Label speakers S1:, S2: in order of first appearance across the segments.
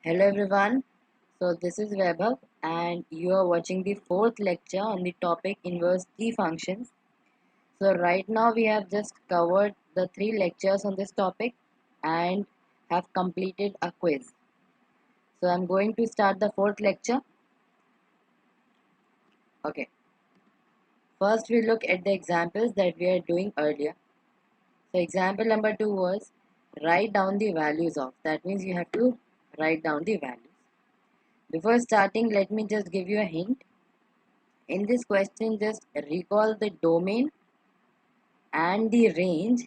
S1: Hello everyone. So this is Vaibhav and you are watching the fourth lecture on the topic inverse T functions. So right now we have just covered the three lectures on this topic and have completed a quiz. So I'm going to start the fourth lecture. Okay. First we look at the examples that we are doing earlier. So example number 2 was write down the values of. That means you have to write down the values. Before starting, let me just give you a hint. In this question, just recall the domain and the range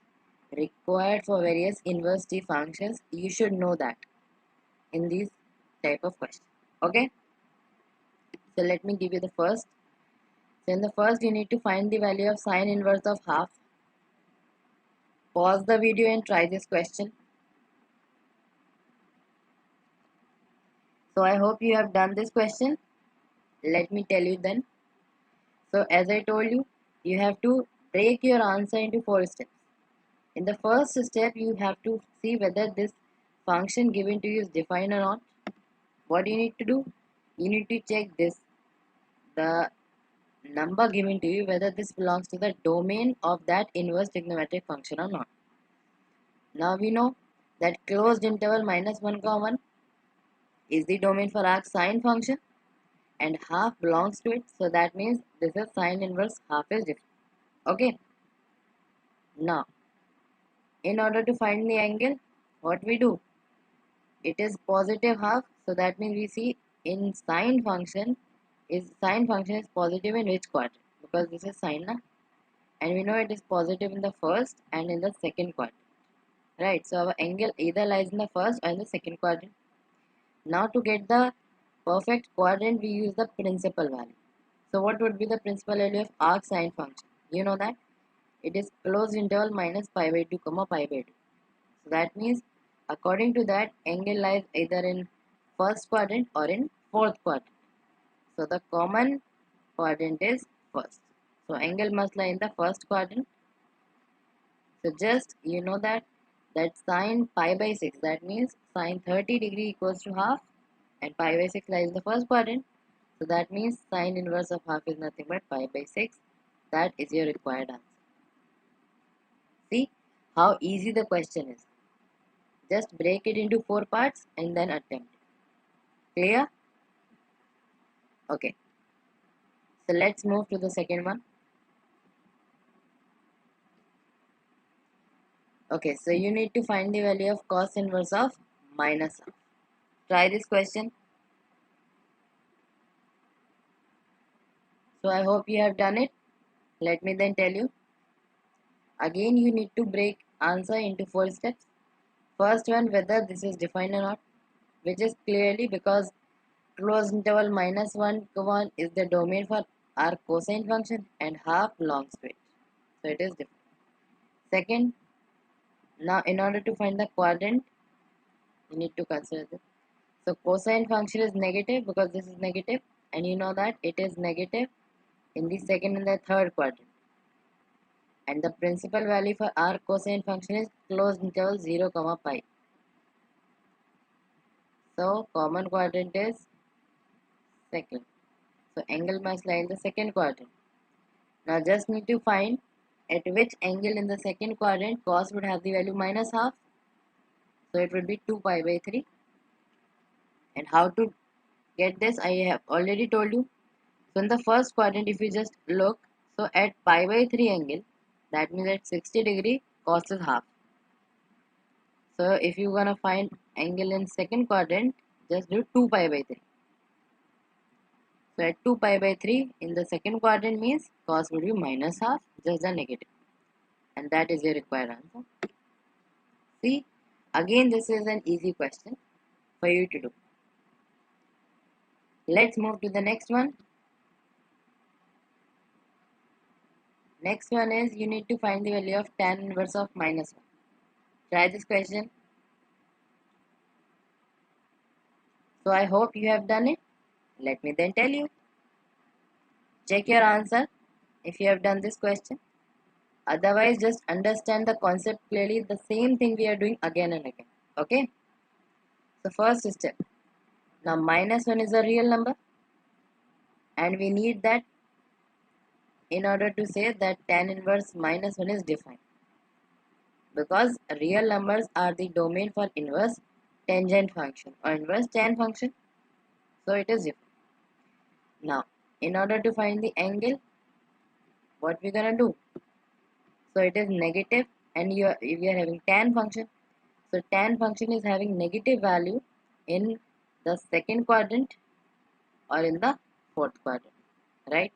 S1: required for various inverse T functions. You should know that in these type of questions. Okay, so let me give you the first. So in the first, you need to find the value of sine inverse of half. Pause the video and try this question. So I hope you have done this question. Let me tell you then. So as I told you, you have to break your answer into 4 steps. In the first step, you have to see whether this function given to you is defined or not. What you need to do? You need to check this, the number given to you, whether this belongs to the domain of that inverse trigonometric function or not. Now we know that closed interval minus 1, 1 is the domain for arc sine function and half belongs to it. So that means this is sine inverse half is different. Okay. Now, in order to find the angle, what we do? It is positive half, so that means we see in sine function is positive in which quadrant, because this is sine na? And we know it is positive in the first and in the second quadrant, right? So our angle either lies in the first or in the second quadrant. Now to get the perfect quadrant, we use the principal value. So what would be the principal value of arc sine function? You know that it is closed interval minus pi by 2 comma pi by 2. So that means according to that, angle lies either in first quadrant or in fourth quadrant. So the common quadrant is first. So angle must lie in the first quadrant. So just you know that sine pi by 6, that means sine 30 degree equals to half and pi by 6 lies in the first quadrant. So that means sine inverse of half is nothing but pi by 6. That is your required answer. See how easy the question is. Just break it into 4 parts and then attempt. Clear? Okay. So let's move to the second one. Okay, so you need to find the value of cos inverse of minus half. Try this question. So I hope you have done it. Let me then tell you. Again, you need to break answer into 4 steps. First one, whether this is defined or not, which is clearly because closed interval minus 1, 1 is the domain for our cosine function and half belongs to it. So it is different. Second, now in order to find the quadrant, you need to consider this. So cosine function is negative because this is negative, and you know that it is negative in the second and the third quadrant. And the principal value for our cosine function is closed interval 0, pi. So common quadrant is second. So angle must lie in the second quadrant. Now just need to find at which angle in the second quadrant cos would have the value minus half. So it would be 2 pi by 3. And how to get this I have already told you. So in the first quadrant, if you just look, so at pi by 3 angle, that means at 60 degree, cos is half. So if you gonna find angle in second quadrant, just do 2 pi by 3. So at 2 pi by 3 in the second quadrant means cos would be minus half, just the negative. And that is your required answer. See, again this is an easy question for you to do. Let's move to the next one. Next one is you need to find the value of tan inverse of minus 1. Try this question. So I hope you have done it. Let me then tell you. Check your answer if you have done this question. Otherwise, just understand the concept clearly. The same thing we are doing again and again. Okay. So first step. Now minus 1 is a real number, and we need that in order to say that tan inverse minus 1 is defined, because real numbers are the domain for inverse tangent function or inverse tan function, so it is defined. Now in order to find the angle, what we're gonna do, so it is negative, and we are having tan function, so tan function is having negative value in the second quadrant or in the fourth quadrant, right?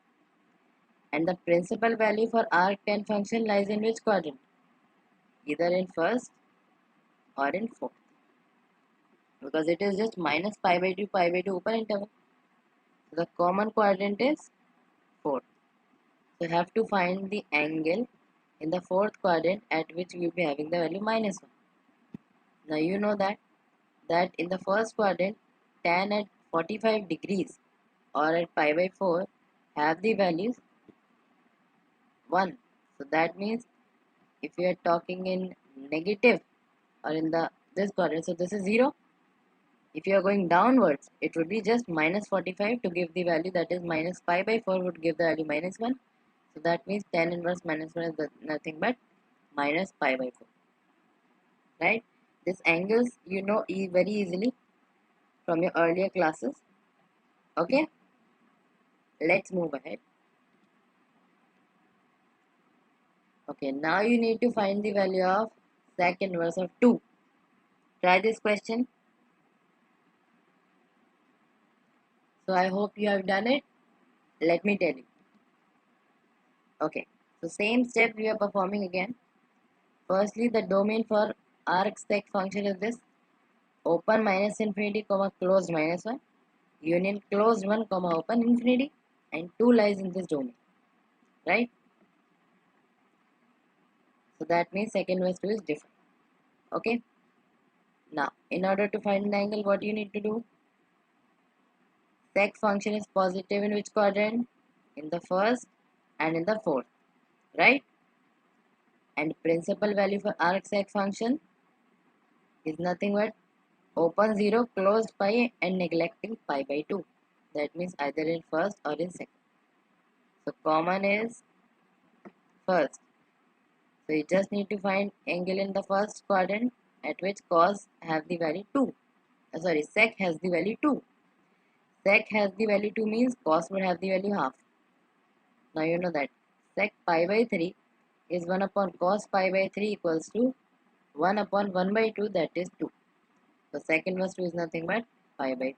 S1: And the principal value for arc tan function lies in which quadrant? Either in first or in fourth, because it is just minus pi by 2 open interval. So the common quadrant is fourth. So you have to find the angle in the fourth quadrant at which we will be having the value minus 1. Now you know that in the first quadrant, tan at 45 degrees or at pi by 4 have the values 1. So that means if you are talking in negative or in the this quadrant, so this is 0. If you are going downwards, it would be just minus 45 to give the value, that is minus pi by 4 would give the value minus 1. So that means tan inverse minus 1 is nothing but minus pi by 4. Right? This angles you know very easily from your earlier classes. Okay? Let's move ahead. Okay, now you need to find the value of sec inverse of 2. Try this question. So I hope you have done it. Let me tell you. Okay, so same step we are performing again. Firstly, the domain for arc sec function is this: open minus infinity comma closed minus 1, union closed 1 comma open infinity, and 2 lies in this domain, right? So that means sec inverse 2 is different. Okay, now in order to find the angle, what you need to do? Sec function is positive in which quadrant? In the first and in the fourth, right? And principal value for arc sec function is nothing but open 0, closed pi, and neglecting pi by 2. That means either in first or in second. So common is first. So you just need to find angle in the first quadrant at which cos have the value 2. Sec has the value 2. Sec has the value 2 means cos would have the value half. Now you know that sec pi by 3 is 1 upon cos pi by 3 equals to 1 upon 1 by 2, that is 2. So sec inverse 2 is nothing but pi by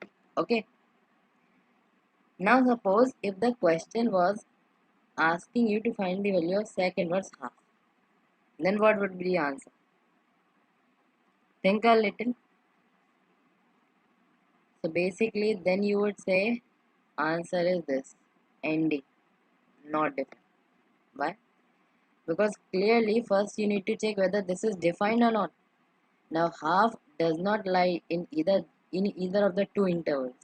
S1: 3. Okay. Now suppose if the question was asking you to find the value of sec inverse half, then what would be the answer? Think a little. So basically then you would say answer is this, ND, not defined. Why? Because clearly first you need to check whether this is defined or not. Now half does not lie in either of the two intervals.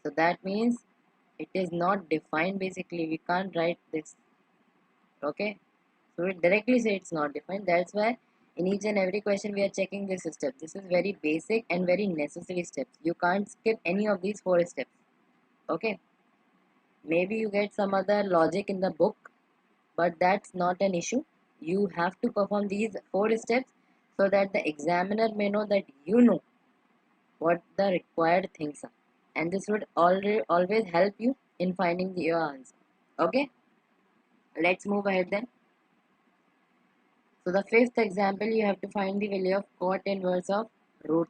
S1: So that means it is not defined. Basically we can't write this. Okay, so we directly say it's not defined. That's why in each and every question we are checking this step. This is very basic and very necessary steps. You can't skip any of these 4 steps. Okay, maybe you get some other logic in the book, but that's not an issue. You have to perform these 4 steps so that the examiner may know that you know what the required things are, and this would always help you in finding your answer. Okay, let's move ahead then. So the fifth example, you have to find the value of cot inverse of root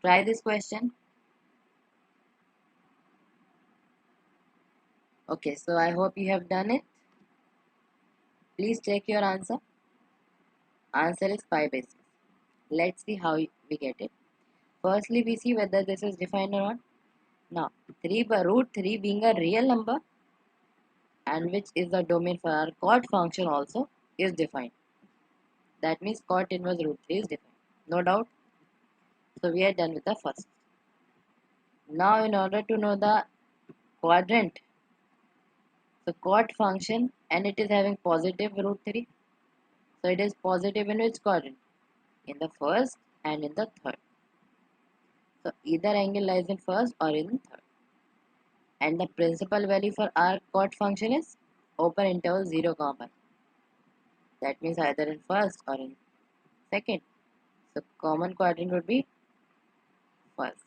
S1: 3. Try this question. Okay, so I hope you have done it. Please check your answer. Answer is pi by 6. Let's see how we get it. Firstly, we see whether this is defined or not. Now, 3 by root 3 being a real number, and which is the domain for our cot function also, is defined. That means cot inverse root 3 is defined. No doubt. So we are done with the first. Now in order to know the quadrant, so cot function, and it is having positive root 3. So it is positive in which quadrant? In the first and in the third. So either angle lies in first or in third. And the principal value for our cot function is open interval 0, comma. That means either in first or in second. So common quadrant would be first.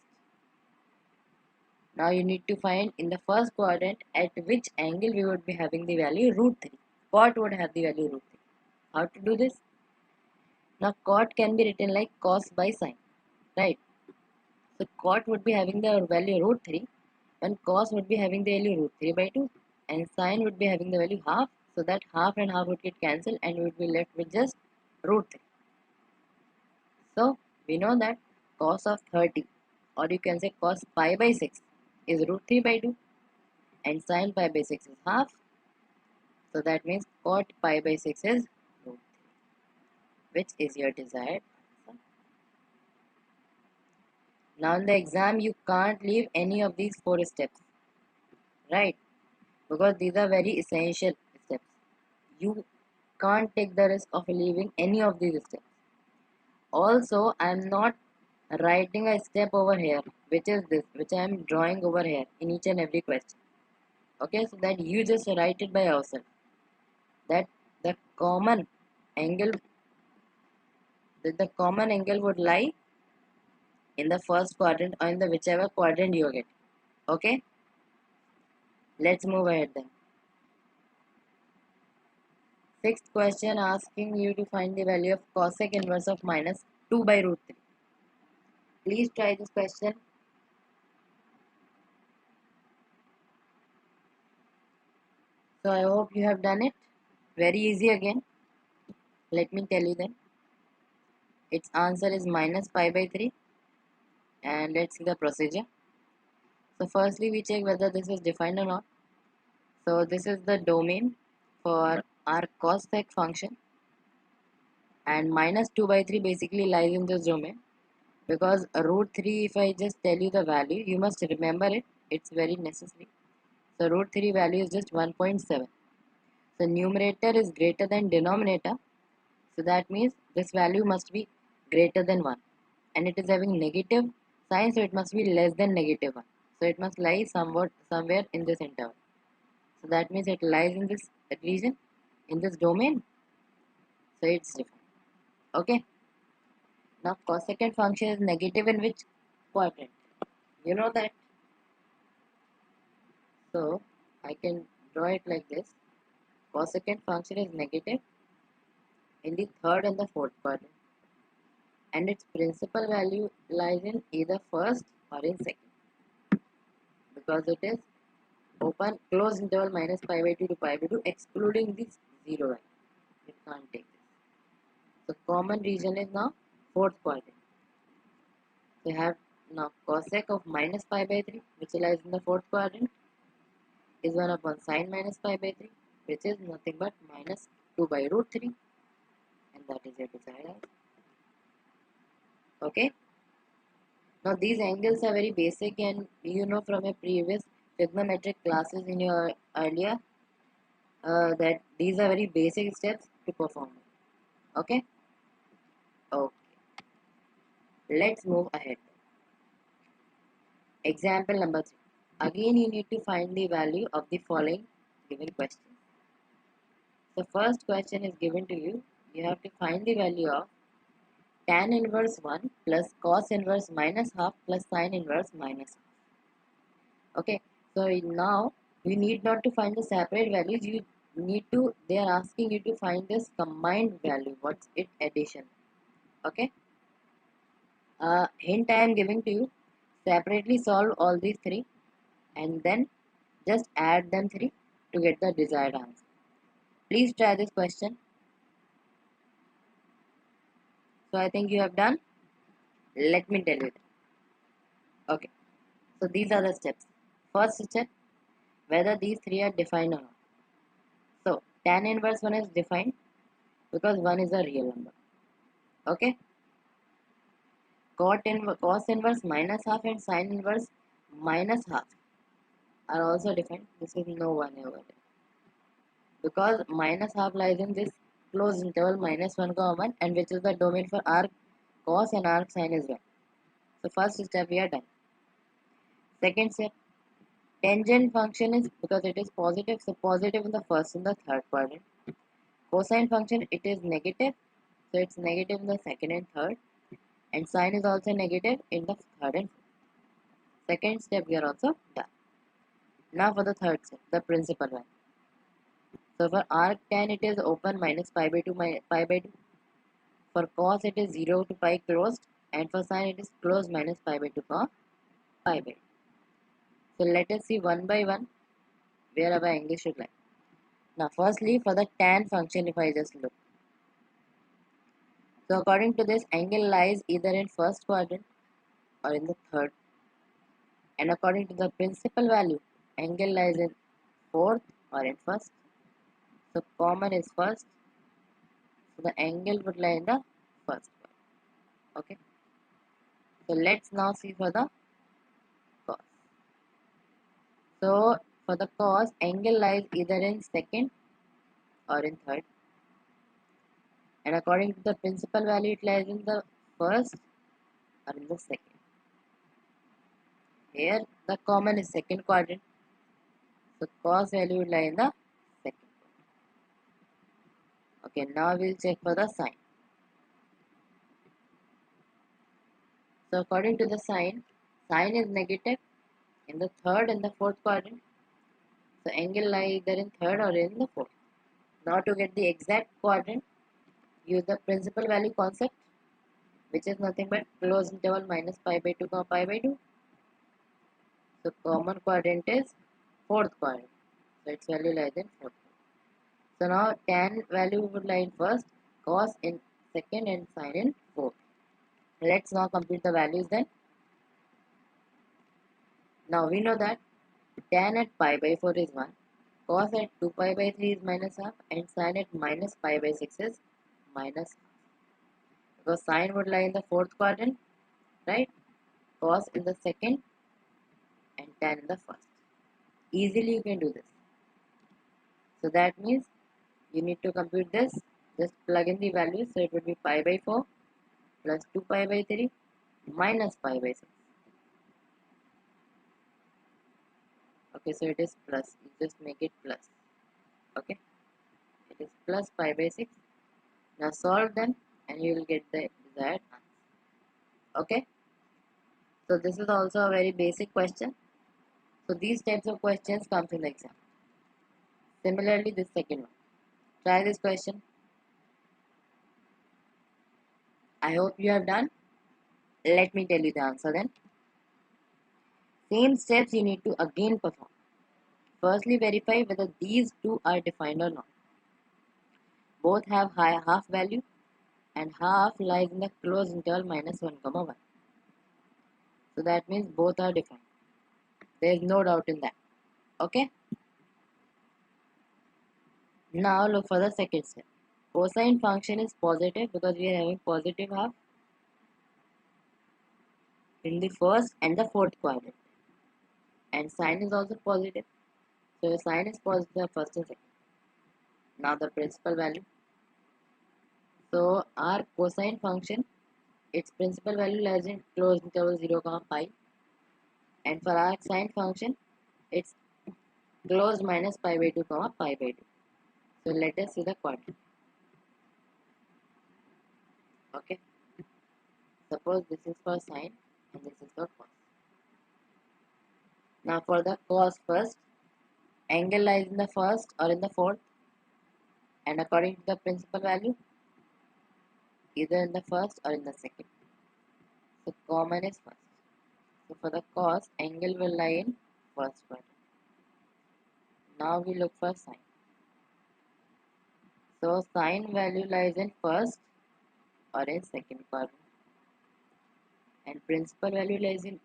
S1: Now you need to find in the first quadrant at which angle we would be having the value root 3. Cot would have the value root 3. How to do this? Now cot can be written like cos by sine, right? So cot would be having the value root 3 and cos would be having the value root 3 by 2 and sine would be having the value half, so that half and half would get cancelled and we would be left with just root 3. So we know that cos of 30, or you can say cos pi by 6 is root 3 by 2 and sine pi by 6 is half, so that means cot pi by 6 is root 3, which is your desired answer. Now in the exam you can't leave any of these 4 steps, right? Because these are very essential steps. You can't take the risk of leaving any of these steps. Also, I am not writing a step over here, which is this, which I am drawing over here in each and every question. Okay, so that you just write it by yourself. That the common angle, would lie in the first quadrant or in the whichever quadrant you get. Okay, let's move ahead then. Sixth question asking you to find the value of cosec inverse of minus 2 by root 3. Please try this question. So I hope you have done it. Very easy again. Let me tell you then. Its answer is minus pi by 3. And let's see the procedure. So firstly we check whether this is defined or not. So this is the domain for our cosec function. And minus 2 by 3 basically lies in this domain. Because root 3, if I just tell you the value, you must remember it. It's very necessary. So root 3 value is just 1.7. So numerator is greater than denominator. So that means this value must be greater than 1. And it is having negative sign, so it must be less than negative 1. So it must lie somewhere in this interval. So that means it lies in this region, in this domain. So it's different. Okay. Now cosecant function is negative in which quadrant? You know that. So I can draw it like this. Cosecant function is negative in the third and the fourth quadrant. And its principal value lies in either first or in second. Because it is open close interval minus pi by 2 to pi by 2 excluding this 0 value. You can't take this. So common region is now fourth quadrant. So you have now cosec of minus pi by 3 which lies in the fourth quadrant is 1 upon sine minus pi by 3 which is nothing but minus 2 by root 3, and that is your desired answer. Okay. Now these angles are very basic, and you know from your previous trigonometric classes in your earlier that these are very basic steps to perform. Okay. Okay. Let's move ahead. Example number 3. Again you need to find the value of the following given question. The first question is given to you. You have to find the value of tan inverse 1 plus cos inverse minus half plus sin inverse minus half. Okay, so now you need not to find the separate values. You need to, they are asking you to find this combined value. What's its addition? Okay. Hint I am giving to you. Separately solve all these three and then just add them three to get the desired answer. Please try this question. So I think you have done. Let me tell you. Okay. So these are the steps. First step, whether these three are defined or not. So tan inverse 1 is defined because 1 is a real number. Okay. Cos inverse minus half and sin inverse minus half are also defined. This is no one over there. Because minus half lies in this closed interval minus 1, 1 and which is the domain for arc cos and arc sin as well. So first step we are done. Second step, tangent function is because it is positive, so positive in the first and the third quadrant. Cosine function, it is negative, so it's negative in the second and third. And sine is also negative in the third and fourth. Second step we are also done. Now for the third step, the principal one. So for arc tan it is open minus pi by 2 pi by 2. For cos it is 0 to pi closed, and for sine it is closed minus pi by 2 comma pi by 2. So let us see one by one where our angle should lie. Now firstly for the tan function, if I just look. So according to this, angle lies either in first quadrant or in the third. And according to the principal value, angle lies in fourth or in first. So common is first. So the angle would lie in the first one. Okay. So let's now see for the cos. So for the cos, angle lies either in second or in third. And according to the principal value, it lies in the first or in the second. Here the common is second quadrant. So cos value would lie in the second quadrant. Okay, now we'll check for the sine. So according to the sine is negative in the third and the fourth quadrant. So angle lie either in third or in the fourth. Now to get the exact quadrant, use the principal value concept, which is nothing but closed interval minus pi by 2 comma pi by 2. So common quadrant is fourth quadrant. So its value lies in fourth. So now tan value would lie in first, cos in second, and sine in fourth. Let's now compute the values then. Now we know that tan at pi by 4 is 1, cos at 2 pi by 3 is minus half, and sine at minus pi by 6 is minus half. Because sine would lie in the fourth quadrant, right? Cos in the second, and tan in the first. Easily you can do this. So that means you need to compute this. Just plug in the values. So it would be pi by 4 plus 2 pi by 3 minus pi by 6. Okay, so it is plus. You just make it plus. Okay, it is plus pi by 6. Now solve them and you will get the desired answer. Okay, so this is also a very basic question. So these types of questions comes in the exam. Similarly, this second one. Try this question. I hope you have done. Let me tell you the answer then. Same steps you need to again perform. Firstly, verify whether these two are defined or not. Both have high half value and half lies in the closed interval minus 1 comma 1. So that means both are defined. There is no doubt in that. Okay. Now look for the second step. Cosine function is positive because we are having positive half in the first and the fourth quadrant. And sine is also positive. So sine is positive in the first and second. Now the principal value. So our cosine function, its principal value lies in closed interval 0 comma pi. And for our sine function, it's closed minus pi by 2 comma pi by 2. So let us see the quadrant. Okay. Suppose this is for sine and this is for cos. Now for the cos first, angle lies in the first or in the fourth, and according to the principal value, either in the first or in the second. So common is first. So for the cos, angle will lie in first quadrant. Now we look for sine. So sine value lies in first or in second quadrant, and principal value lies in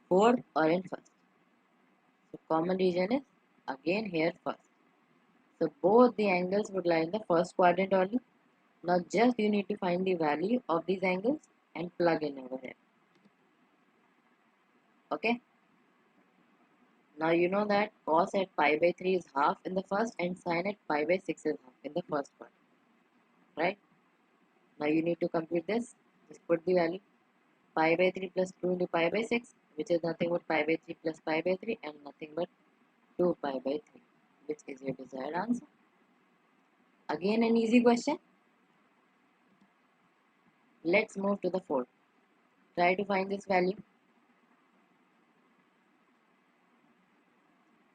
S1: fourth or in first. So common region is again here first. So both the angles would lie in the first quadrant only. Now just you need to find the value of these angles and plug in over here. Okay. Now you know that cos at pi by 3 is half in the first and sine at pi by 6 is half in the first quadrant. Right. Now you need to compute this. Just put the value pi by 3 plus 2 into pi by 6, which is nothing but pi by 3 plus pi by 3 and nothing but 2 pi by 3, which is your desired answer. Again an easy question. Let's move to the fourth. Try to find this value.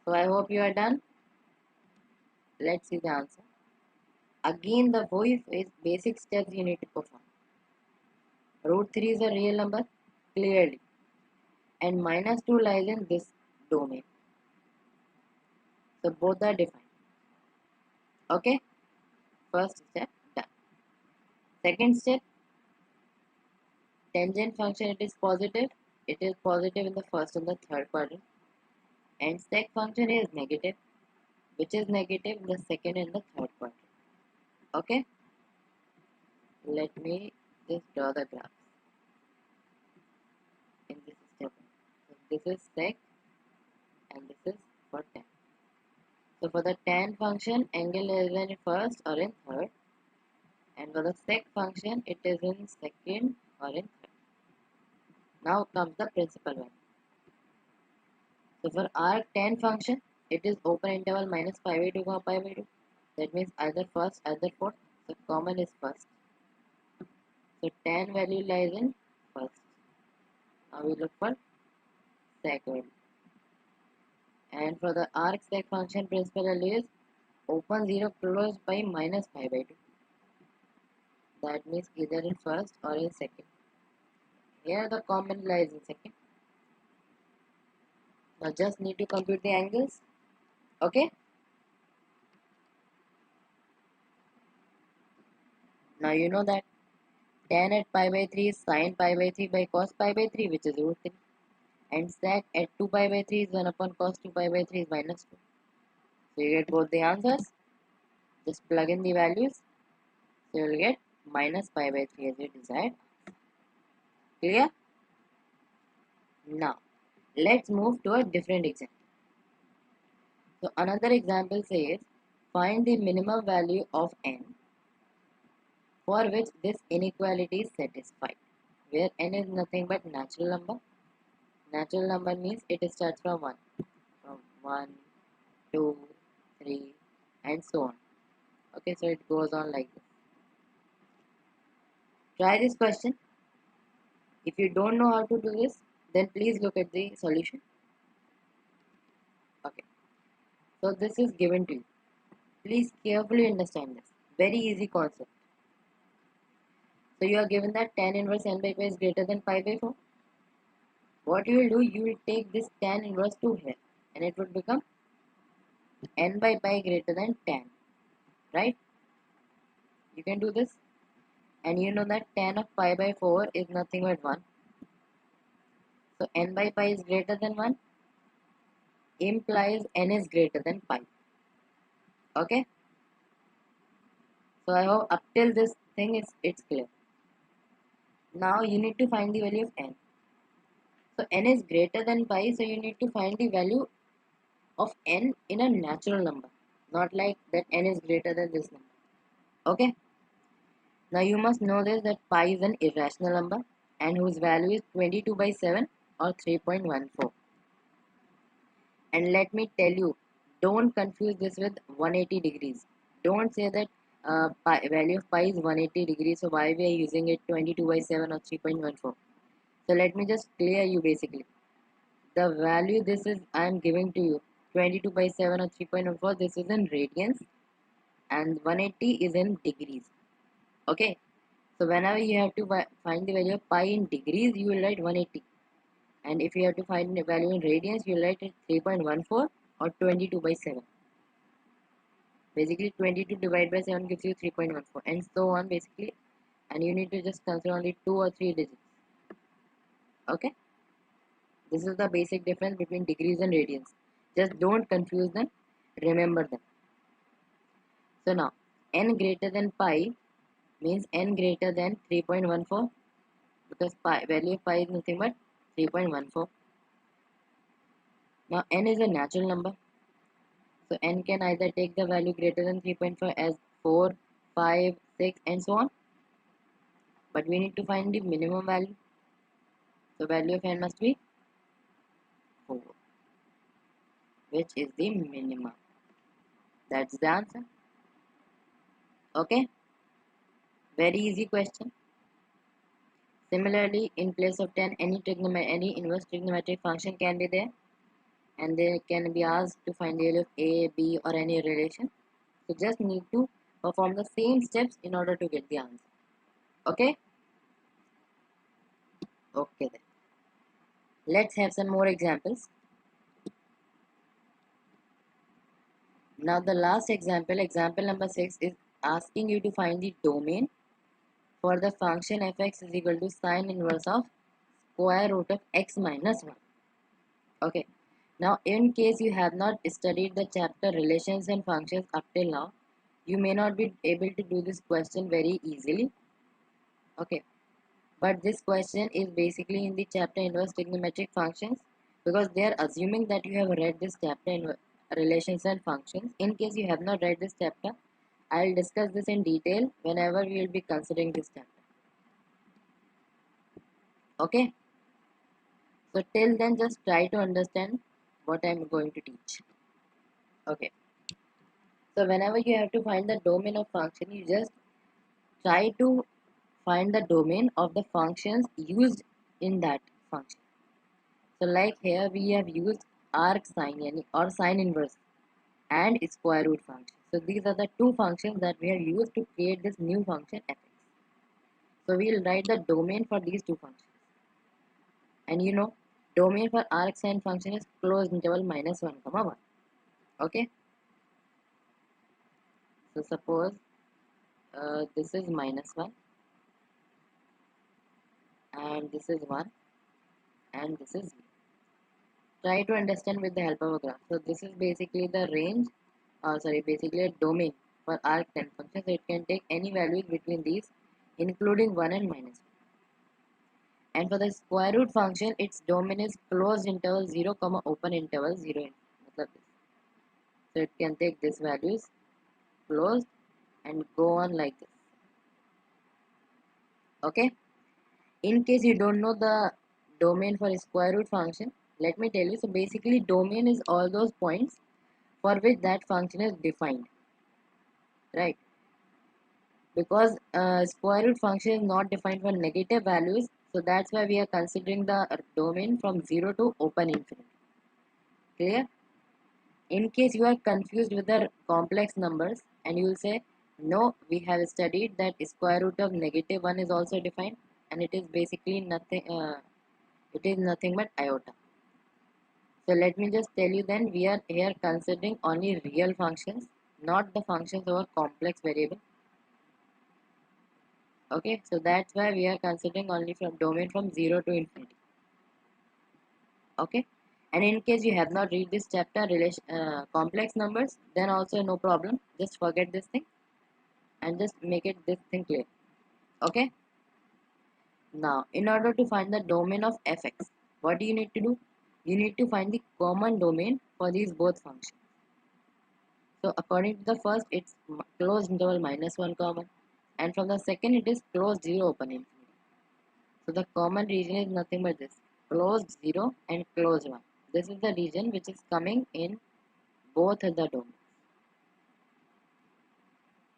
S1: So I hope you are done. Let's see the answer. Again the basic steps you need to perform. Root 3 is a real number, clearly, and minus 2 lies in this domain. So both are defined. Okay, first step done. Second step, tangent function, it is positive. It is positive in the first and the third quadrant. And sec function is negative, which is negative in the second and the third quadrant. Okay, let me just draw the graph in this step. So this is sec and this is for tan. So for the tan function, angle is in first or in third, and for the sec function, it is in second or in third. Now comes the principal one. So for arc tan function, it is open interval minus pi by 2 comma pi by 2. That means either first, either fourth. So common is first. So tan value lies in first. Now we look for sec value. And for the arc sec function, principal value is open 0 closed by minus pi by 2. That means either in first or in second. Here the common lies in second. Now just need to compute the angles. Okay. Now you know that tan at pi by 3 is sine pi by 3 by cos pi by 3, which is root 3. And sec at 2 pi by 3 is 1 upon cos 2 pi by 3 is minus 2. So you get both the answers. Just plug in the values. So you will get minus pi by 3 as you desired. Clear? Now, let's move to a different example. So another example says, find the minimum value of n for which this inequality is satisfied, where n is nothing but natural number. Natural number means it starts from 1. From 1, 2, 3 and so on. Okay, so it goes on like this. Try this question. If you don't know how to do this, then please look at the solution. Okay, so this is given to you. Please carefully understand this. Very easy concept. So you are given that tan inverse n by pi is greater than pi by 4. What you will do, you will take this tan inverse to here and it would become n by pi greater than tan. Right? You can do this. And you know that tan of pi by 4 is nothing but 1. So n by pi is greater than 1 implies n is greater than pi. Okay? So I hope up till this thing it's clear. Now you need to find the value of n. So n is greater than pi, so you need to find the value of n in a natural number. Not like that n is greater than this number. Okay? Now you must know this that pi is an irrational number and whose value is 22 by 7 or 3.14. And let me tell you, don't confuse this with 180 degrees. Don't say that value of pi is 180 degrees, so why we are using it 22 by 7 or 3.14. So let me just clear you basically. The value this is I am giving to you 22 by 7 or 3.14, this is in radians and 180 is in degrees. Okay, so whenever you have to find the value of pi in degrees, you will write 180. And if you have to find the value in radians, you will write it 3.14 or 22 by 7. Basically 22 divided by 7 gives you 3.14 and so on basically. And you need to just consider only 2 or 3 digits. Okay. This is the basic difference between degrees and radians. Just don't confuse them. Remember them. So now n greater than pi means n greater than 3.14 because value of pi is nothing but 3.14. Now n is a natural number. So n can either take the value greater than 3.4 as 4, 5, 6 and so on. but we need to find the minimum value. So value of n must be 4, which is the minimum. That's the answer. Okay, very easy question. Similarly, in place of 10, any inverse trigonometric function can be there, and they can be asked to find the value of a, b, or any relation. So just need to perform the same steps in order to get the answer. Okay? Okay then. Let's have some more examples. Now the last example, example number 6, is asking you to find the domain for the function fx is equal to sine inverse of square root of x minus 1. Okay. Now in case you have not studied the chapter relations and functions up till now, you may not be able to do this question very easily. Okay. But this question is basically in the chapter inverse trigonometric functions, because they are assuming that you have read this chapter in relations and functions. In case you have not read this chapter, I will discuss this in detail whenever we will be considering this chapter. Okay, so till then just try to understand what I am going to teach. Okay, so whenever you have to find the domain of function, you just try to find the domain of the functions used in that function. So like here we have used arc sine or sine inverse and square root function. So these are the two functions that we have used to create this new function fx. So we will write the domain for these two functions. And you know, domain for arc sine function is closed interval minus 1 comma 1. Okay. So suppose this is minus 1 and this is 1 and this is 0. Try to understand with the help of a graph. So this is basically the range, basically a domain for arc10 function. So it can take any values between these, including 1 and minus 1. And for the square root function, its domain is closed interval 0 comma open interval 0. So it can take these values closed and go on like this. Okay. In case you don't know the domain for a square root function, let me tell you. So basically domain is all those points for which that function is defined, right? Because square root function is not defined for negative values, so that's why we are considering the domain from 0 to open infinity. Clear? In case you are confused with the complex numbers and you will say, no, we have studied that square root of negative 1 is also defined, and it is basically nothing, it is nothing but iota. So let me just tell you then, we are here considering only real functions, not the functions over complex variable. Okay, so that's why we are considering only from domain from 0 to infinity. Okay, and in case you have not read this chapter complex numbers, then also no problem, just forget this thing and just make it this thing clear. Okay, now in order to find the domain of fx, what do you need to do? You need to find the common domain for these both functions. So according to the first, it's closed interval minus 1 common, and from the second it is closed 0 open infinity. So the common region is nothing but this, closed 0 and closed 1. This is the region which is coming in both of the domains.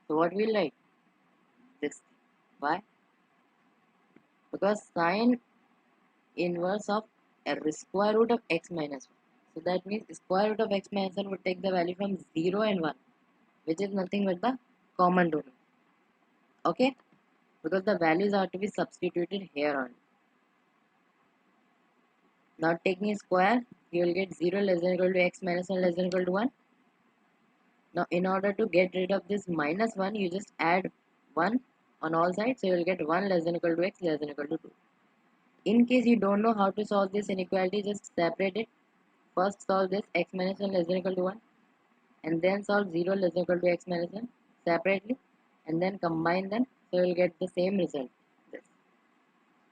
S1: So what we'll write? This. Why? Because sine inverse of square root of x minus 1. So that means square root of x minus 1 would take the value from 0 and 1, which is nothing but the common domain. Okay? Because the values are to be substituted here on. Now taking a square, you will get 0 less than equal to x minus 1 less than equal to 1. Now in order to get rid of this minus 1, you just add 1 on all sides. So you will get 1 less than equal to x less than equal to 2. In case you don't know how to solve this inequality, just separate it. First solve this x minus 1 less than equal to 1. And then solve 0 less than equal to x minus 1 separately. And then combine them. So you will get the same result. This.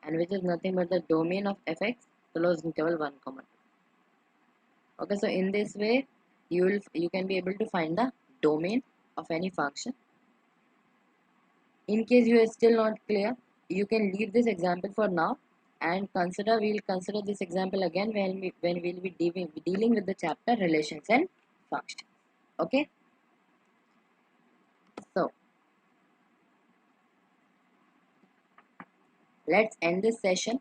S1: And which is nothing but the domain of fx closed interval 1 comma 2. Okay, so in this way you can be able to find the domain of any function. In case you are still not clear, you can leave this example for now and we'll consider this example again when we'll be dealing with the chapter relations and functions. Okay, so let's end this session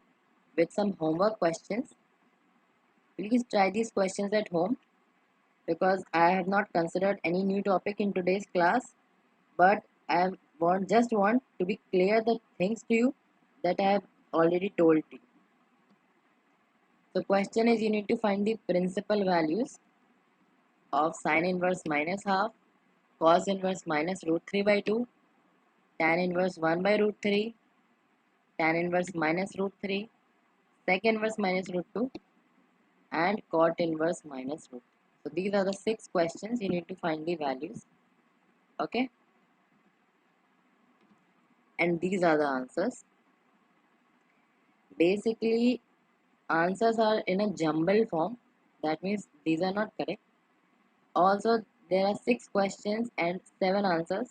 S1: with some homework questions. Please try these questions at home because I have not considered any new topic in today's class, but just want to be clear the things to you that I have already told you. So question is, you need to find the principal values of sine inverse minus half, cos inverse minus root 3 by 2, tan inverse 1 by root 3, tan inverse minus root 3, sec inverse minus root 2, and cot inverse minus root 3. So these are the 6 questions you need to find the values. Okay, and these are the answers. Basically, answers are in a jumble form. That means these are not correct. Also, there are 6 questions and 7 answers.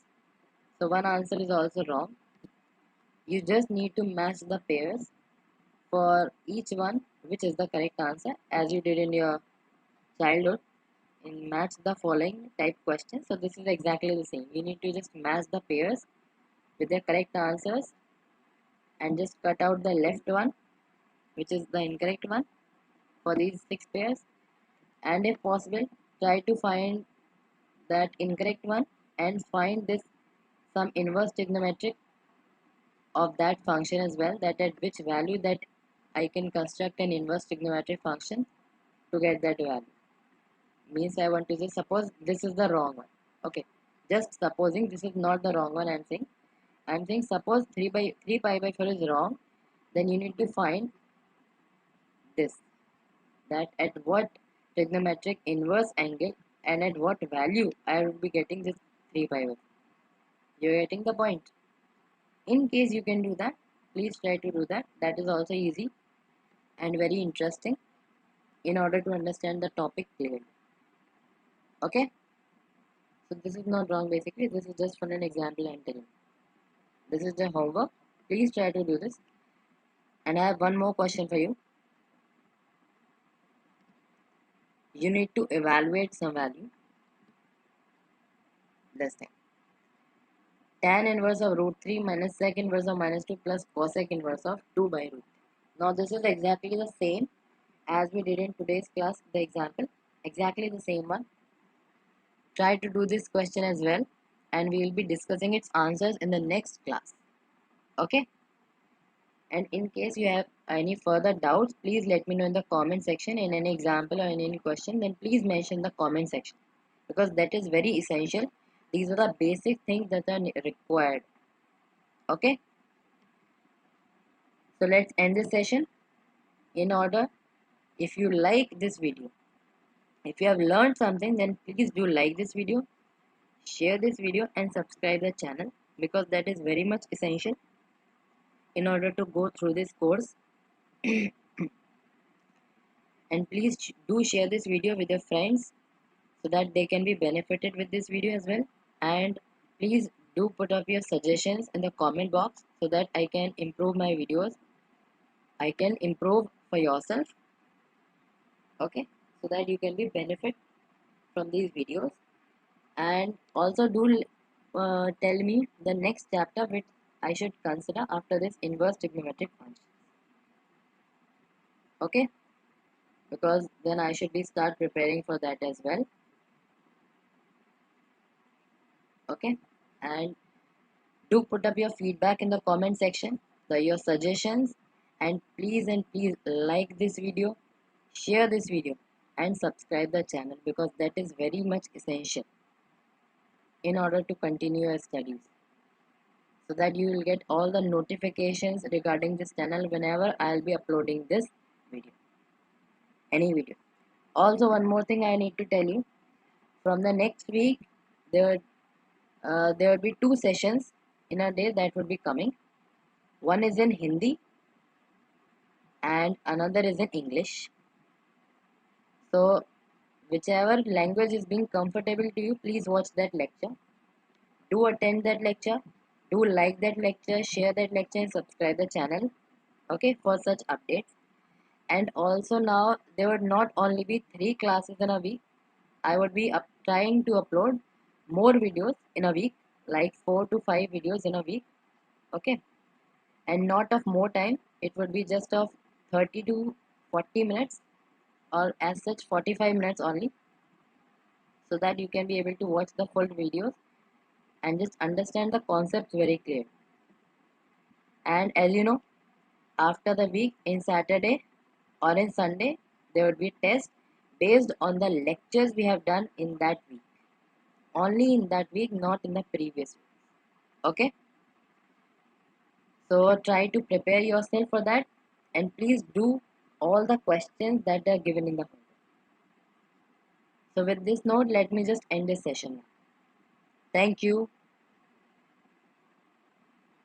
S1: So one answer is also wrong. You just need to match the pairs for each one, which is the correct answer, as you did in your childhood in match the following type question. So this is exactly the same. You need to just match the pairs with the correct answers and just cut out the left one, which is the incorrect one, for these 6 pairs, and if possible try to find that incorrect one and find this some inverse trigonometric of that function as well, that at which value that I can construct an inverse trigonometric function to get that value. Means I want to just suppose this is the wrong one. Okay, just supposing this is not the wrong one. I'm saying suppose 3 pi by 4 is wrong, then you need to find this, that at what trigonometric inverse angle and at what value I will be getting this 3 pi by 4. You're getting the point. In case you can do that, please try to do that. That is also easy and very interesting in order to understand the topic clearly. Okay, so this is not wrong. Basically this is just for an example I'm telling. This is the homework. Please try to do this. And I have one more question for you. You need to evaluate some value. This thing, tan inverse of root 3 minus sec inverse of minus 2 plus cosec inverse of 2 by root 3. Now this is exactly the same as we did in today's class, the example. Exactly the same one. Try to do this question as well, and we will be discussing its answers in the next class. Okay, and in case you have any further doubts, please let me know in the comment section. In any example or in any question, then please mention the comment section, because that is very essential. These are the basic things that are required. Okay, so let's end this session in order. If you like this video, if you have learned something, then please do like this video, share this video, and subscribe the channel, because that is very much essential in order to go through this course. And please do share this video with your friends so that they can be benefited with this video as well. And please do put up your suggestions in the comment box so that I can improve my videos. I can improve for yourself. Okay, so that you can be benefit from these videos. And also do tell me the next chapter which I should consider after this inverse trigonometric function. Okay, because then I should be start preparing for that as well. Okay, and do put up your feedback in the comment section, your suggestions, and please like this video, share this video, and subscribe the channel, because that is very much essential in order to continue your studies, so that you will get all the notifications regarding this channel whenever I'll be uploading this video, any video. Also, one more thing I need to tell you, from the next week there there will be 2 sessions in a day that will be coming. One is in Hindi and another is in English. So whichever language is being comfortable to you, please watch that lecture. Do attend that lecture Do like that lecture, share that lecture, and subscribe the channel, okay, for such updates. And also now there would not only be 3 classes in a week. I would be trying to upload more videos in a week, like 4 to 5 videos in a week, okay, and not of more time. It would be just of 30 to 40 minutes, or as such 45 minutes only, so that you can be able to watch the full videos and just understand the concepts very clear. And as you know, after the week, in Saturday or in Sunday, there would be test based on the lectures we have done in that week, only in that week, not in the previous week. Okay, so try to prepare yourself for that, and please do all the questions that are given in the homework. So with this note, let me just end this session now. Thank you.